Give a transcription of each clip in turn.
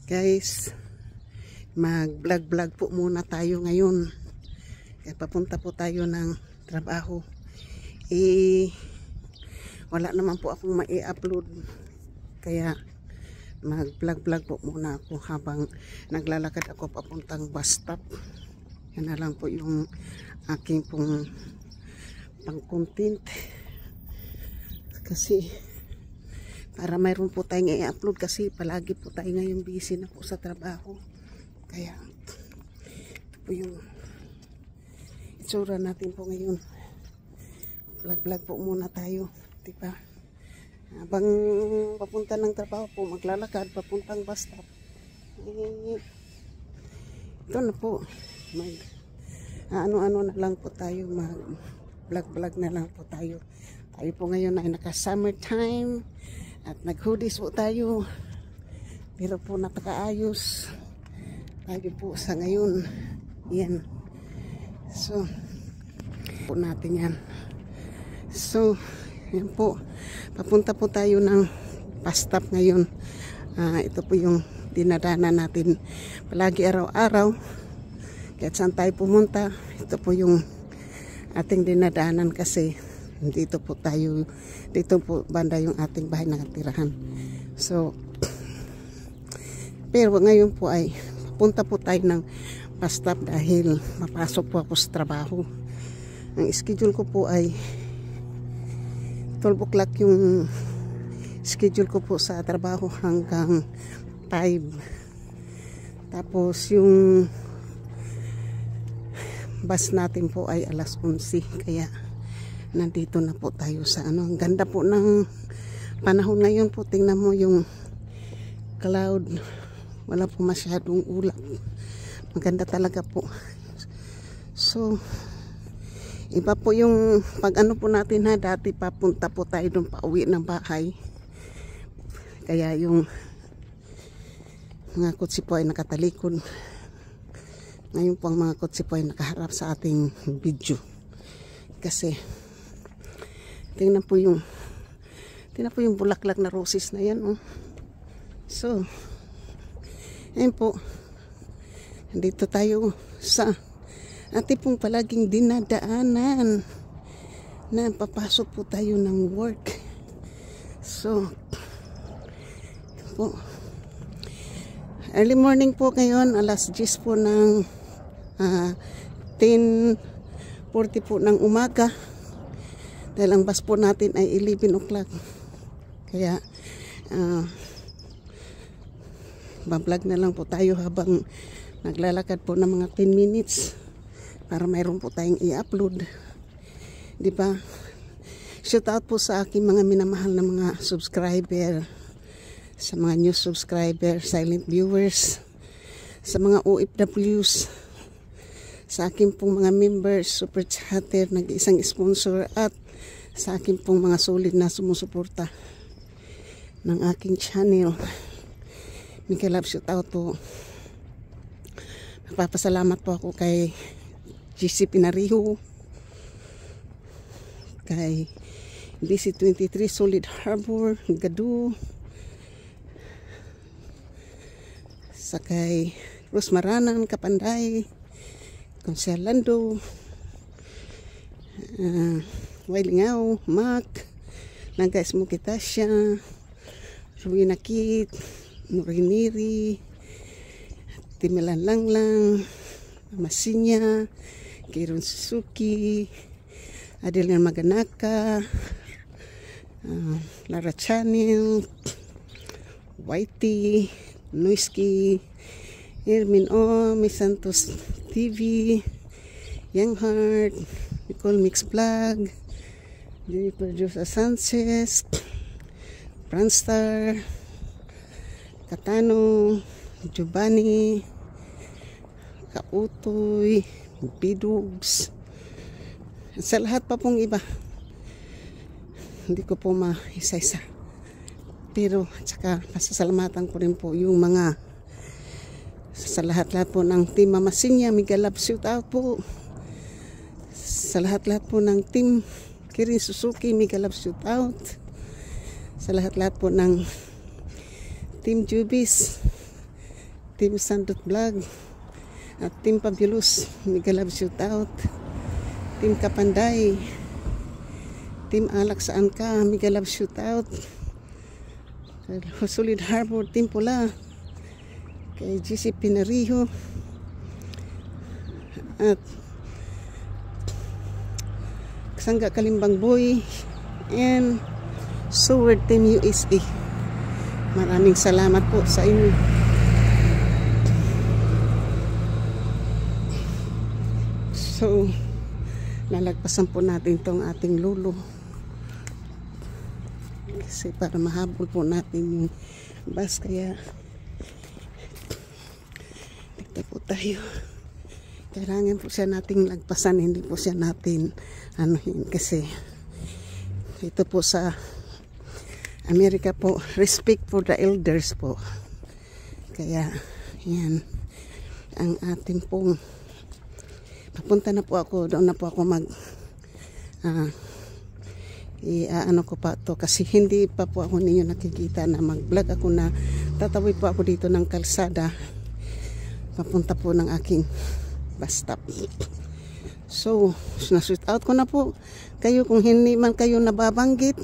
Guys, mag-vlog po muna tayo ngayon. Kaya papunta po tayo ng trabaho. Wala naman po akong mai-upload. Kaya mag-vlog po muna ako habang naglalakad ako papuntang bus stop. Yan na lang po yung aking pong pang-content. Kasi para mayroon po tayong i-upload kasi palagi po tayo ngayon busy na po sa trabaho. Kaya ito po yung itsura natin po ngayon. Vlog po muna tayo, diba? Habang papunta ng trabaho po, maglalakad papuntang bus stop. Ito na po. Ano-ano na lang po tayo, mag-vlog na lang po tayo. Tayo po ngayon ay naka-summertime at nag-hoodies po tayo. Pero po napakaayos tayo po sa ngayon. Yan. So, po natin yan. So, yan po. Papunta po tayo ng bus stop ngayon. Ito po yung dinadaanan natin palagi araw-araw. Kahit saan tayo pumunta, ito po yung ating dinadaanan kasi dito po tayo, dito po banda yung ating bahay nakatirahan. So, pero ngayon po ay papunta po tayo ng bus stop dahil mapasok po ako sa trabaho. Ang schedule ko po ay 12 o'clock yung schedule ko po sa trabaho hanggang 5. Tapos yung bus natin po ay alas 11. Kaya nandito na po tayo sa ano. Ang ganda po ng panahon ngayon po. Tingnan mo yung cloud. Wala po masyadong ulap. Maganda talaga po. So, iba po yung pag ano po natin ha. Dati papunta po tayo doon pauwi ng bahay. Kaya yung mga kotse po ay nakatalikod. Ngayon po ang mga kotse po ay nakaharap sa ating video. Kasi tingnan po yung bulaklak na roses na yan. Oh. So, ayun po. Nandito tayo sa ating pong palaging dinadaanan na papasok po tayo ng work. So, po. Early morning po ngayon, alas 10 po ng 10:40 po ng umaga. Dahil ang bus po natin ay 11 o'clock. Kaya bablog na lang po tayo habang naglalakad po ng mga 10 minutes para mayroon po tayong i-upload. Diba? Shout out po sa aking mga minamahal na mga subscriber, sa mga new subscriber, silent viewers, sa mga OFWs, sa aking pong mga members, super chatter, nag-isang sponsor, at sa aking pong mga solid na sumusuporta ng aking channel. Mika love shout out po. Napapasalamat po ako kay GC Pinariho, kay DC23 Solid Harbor, Gadu, sa kay Rosmaranan, Kapanday, Consel Lando, Wailingaw, Mac, Langkais Mukitasya, Ruina Kit, Nuriniri, Timilan Langlang, Masinya, Kirun Suzuki, Adeline Maganaka, Lara Channel, Whitey, Noisky, Irmin O, Miss Santos TV, Young Heart, Nicole Mix Vlog, Producer Sanchez, Branstar, Katano, Giovanni, Kautoy, Bidugs, sa lahat pa pong iba. Hindi ko po maisa-isa. Pero, at saka, masasalamatan ko rin po yung mga sa lahat-lahat po ng Team Mama Sinya, Mega Love shout out po. Sa lahat-lahat po ng Team Kirin Suzuki, Mega Love shout out. Sa lahat-lahat po ng Team Jubis, Team Sandot Vlog at Team Fabulous, mega love shootout. Team Kapanday, Team Alak Saan Ka, mega love shootout. Solid Harbor, Team Pula, kay GC Pinariho, at Sangga Kalimbang Boy, and Sword Team USA. Maraming salamat po sa inyo. So, nalagpasan po natin tong ating lulo. Kasi para mahabol po natin yung bus, kaya dito po tayo. Kailangan po siya nating lagpasan, hindi po siya natin anuhin, kasi ito po sa Amerika po, respect for the elders po. Kaya yan ang ating pong papunta na po ako, doon na po ako mag ano ko pa to, kasi hindi pa po ako ninyo nakikita na mag vlog ako, na tatawid po ako dito ng kalsada papunta po ng aking bus stop. So, na-shoot out ko na po kayo kung hindi man kayo nababanggit.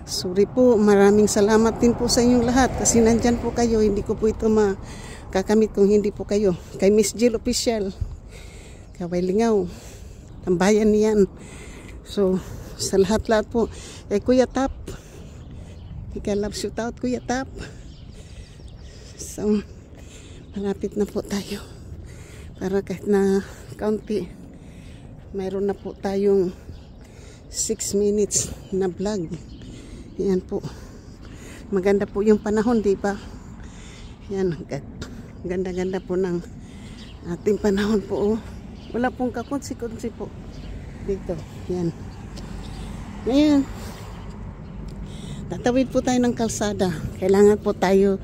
Sorry po, maraming salamat din po sa inyong lahat, kasi nandyan po kayo, hindi ko po ito makakamit kung hindi po kayo. Kay Miss Jill Official, Kaway Lingaw, tambayan niyan. So, sa lahat-lahat po, kay Kuya Tap, ika love shoot out Kuya Tap. So, malapit na po tayo, para kahit na kaunti, mayroon na po tayong 6 minutes na vlog. Yan po, maganda po yung panahon, di ba? Yan, ganda-ganda po ng ating panahon po. Wala pong kakunsi-kunsi po dito. Yan. Ngayon, tatawid po tayo ng kalsada. Kailangan po tayo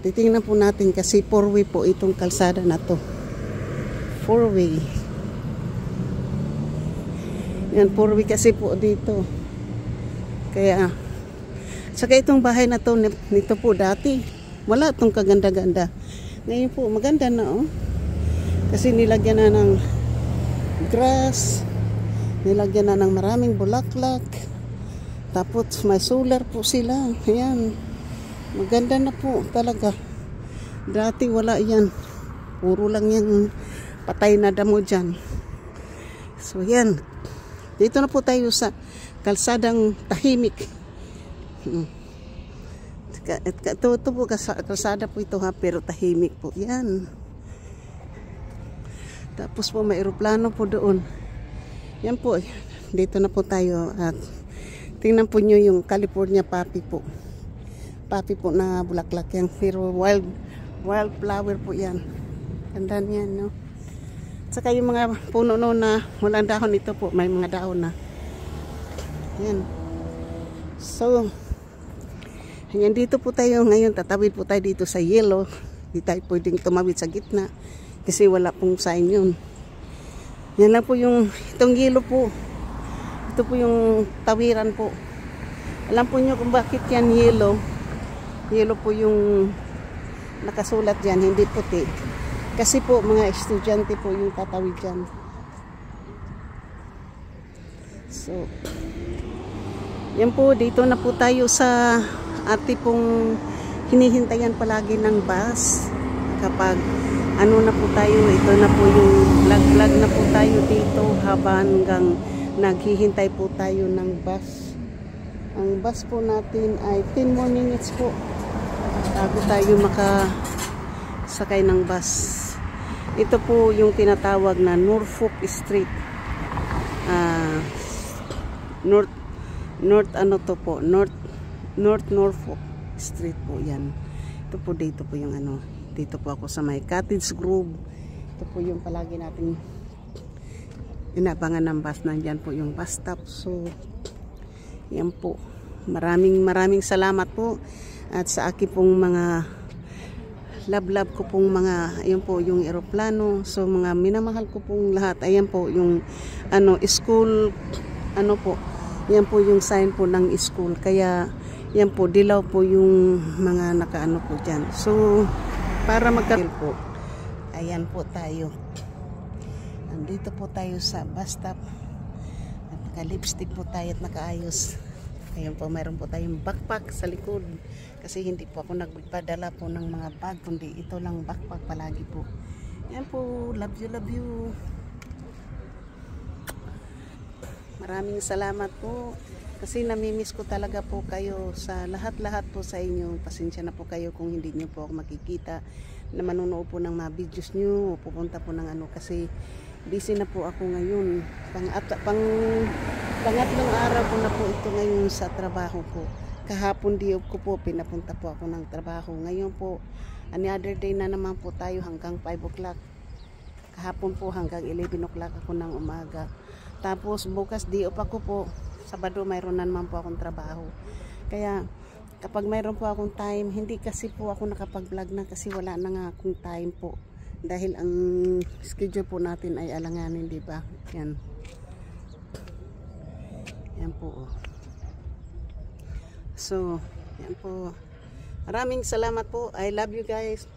titingnan po natin, kasi 4-way po itong kalsada na to. 4-way. Yan, 4-way kasi po dito. Kaya, saka itong bahay na to, nito po dati, wala itong kaganda-ganda. Ngayon po, maganda na, oh. Kasi nilagyan na ng grass, nilagyan na ng maraming bulaklak, tapos may solar po sila. Ayan, maganda na po talaga. Dati wala yan, puro lang yan patay na damo dyan. So yan, dito na po tayo sa kalsadang tahimik. Ito po kalsada po ito, ha, pero tahimik po yan. Tapos po may eroplano po doon. Yan po, dito na po tayo, at tingnan po nyo yung California poppy po. Poppy po na bulaklak yan, pero wild flower po yan. Ganda niyan, no? Saka yung mga puno no na walang dahon, ito po may mga dahon na. Yan. So, yan, dito po tayo ngayon, tatawid po tayo dito sa yellow. Di tayo pwedeng tumawid sa gitna, kasi wala pong sign yun. Yan lang po yung, itong yellow po. Ito po yung tawiran po. Alam po nyo kung bakit yan yellow. Yellow po yung nakasulat dyan, hindi puti. Kasi po mga estudyante po yung tatawid dyan. So, yan po, dito na po tayo sa ati pong hinihintayan palagi ng bus. Kapag ano na po tayo, ito na po yung vlog na po tayo dito habang hanggang naghihintay po tayo ng bus. Ang bus po natin ay 10 more minutes po bago tayo makasakay ng bus. Ito po yung tinatawag na Norfolk Street. North Norfolk Street po yan. Ito po, dito po yung ano, dito po ako sa may Cottage Grove. Ito po yung palagi natin inabangan ng bus. Nandyan po yung bus stop. So, yan po. Maraming salamat po. At sa aking pong mga love ko pong mga, ayun po yung eroplano. So, mga minamahal ko pong lahat. Ayan po yung ano, school, ano po, yan po yung sign po ng school. Kaya Yan po, dilaw po yung mga nakaano po dyan. So, para magkakil po, ayan po tayo. Nandito po tayo sa bus stop. At naka-lipstick po tayo at nakaayos. Ayan po, mayroon po tayong backpack sa likod. Kasi hindi po ako nagpadala po ng mga bag, kundi ito lang backpack palagi po. Ayan po, love you, love you. Maraming salamat po. Kasi namimiss ko talaga po kayo sa lahat-lahat po sa inyo. Pasensya na po kayo kung hindi nyo po ako makikita na manonood po ng mga videos nyo o pupunta po ng ano. Kasi busy na po ako ngayon. Pangatlong araw ko na po ito ngayon sa trabaho ko. Kahapon diop ko po, pinapunta po ako ng trabaho. Ngayon po, another day na naman po tayo hanggang 5 o'clock. Kahapon po hanggang 11 o'clock ako ng umaga. Tapos bukas diop ako po. Sabado mayroon na naman po akong trabaho. Kaya kapag mayroon po akong time, hindi kasi po ako nakapag-vlog na kasi wala na nga akong time po. Dahil ang schedule po natin ay alanganin, di ba? Yan. Yan po. So, yan po. Maraming salamat po. I love you guys.